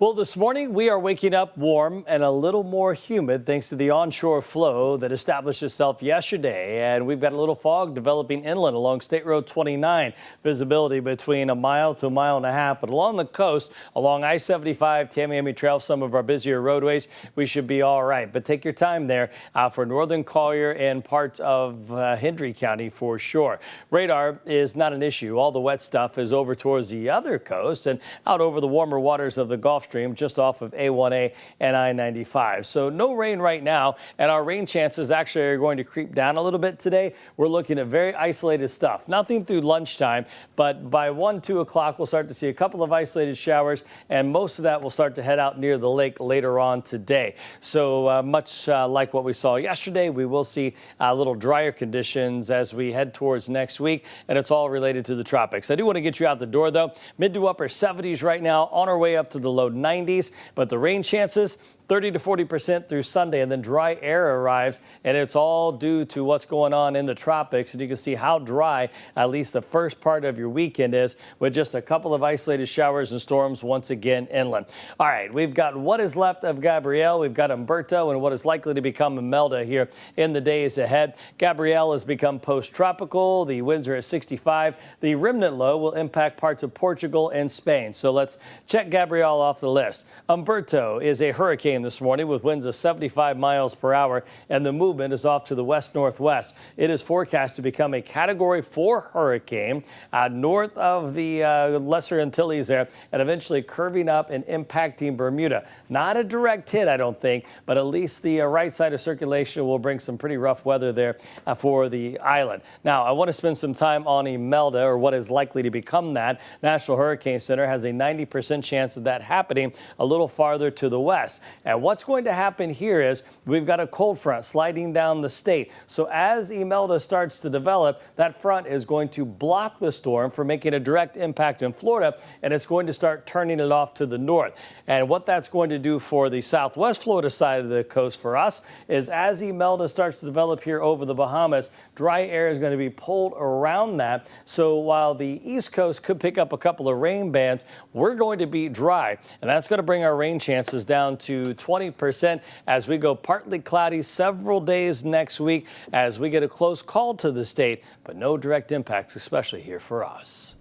Well, this morning we are waking up warm and a little more humid thanks to the onshore flow that established itself yesterday. And we've got a little fog developing inland along State Road 29. Visibility between a mile to a mile and a half. But along the coast, along I-75, Tamiami Trail, some of our busier roadways, we should be all right. But take your time there for northern Collier and parts of Hendry County for sure. Radar is not an issue. All the wet stuff is over towards the other coast and out over the warmer waters of the Gulf Stream just off of A1A and I-95. So no rain right now, and our rain chances actually are going to creep down a little bit today. We're looking at very isolated stuff. Nothing through lunchtime, but by 1, 2 o'clock, we'll start to see a couple of isolated showers, and most of that will start to head out near the lake later on today. So much like what we saw yesterday, we will see a little drier conditions as we head towards next week, and it's all related to the tropics. I do want to get you out the door, though. Mid to upper 70s right now, on our way up to the low 90s, but the rain chances 30 to 40% through Sunday, and then dry air arrives, and it's all due to what's going on in the tropics. And you can see how dry at least the first part of your weekend is, with just a couple of isolated showers and storms once again inland. All right, we've got what is left of Gabrielle, we've got Umberto, and what is likely to become Imelda here in the days ahead. Gabrielle has become post-tropical. The winds are at 65. The remnant low will impact parts of Portugal and Spain. So let's check Gabrielle off the list. Umberto is a hurricane this morning with winds of 75 miles per hour, and the movement is off to the west-northwest. It is forecast to become a Category 4 hurricane north of the Lesser Antilles there, and eventually curving up and impacting Bermuda. Not a direct hit, I don't think, but at least the right side of circulation will bring some pretty rough weather there for the island. Now, I want to spend some time on Imelda, or what is likely to become that. National Hurricane Center has a 90% chance of that happening a little farther to the west. And what's going to happen here is we've got a cold front sliding down the state. So as Imelda starts to develop, that front is going to block the storm from making a direct impact in Florida, and it's going to start turning it off to the north. And what that's going to do for the southwest Florida side of the coast for us is as Imelda starts to develop here over the Bahamas, dry air is going to be pulled around that. So while the east coast could pick up a couple of rain bands, we're going to be dry, and that's going to bring our rain chances down to 20% as we go partly cloudy several days next week as we get a close call to the state, but no direct impacts, especially here for us.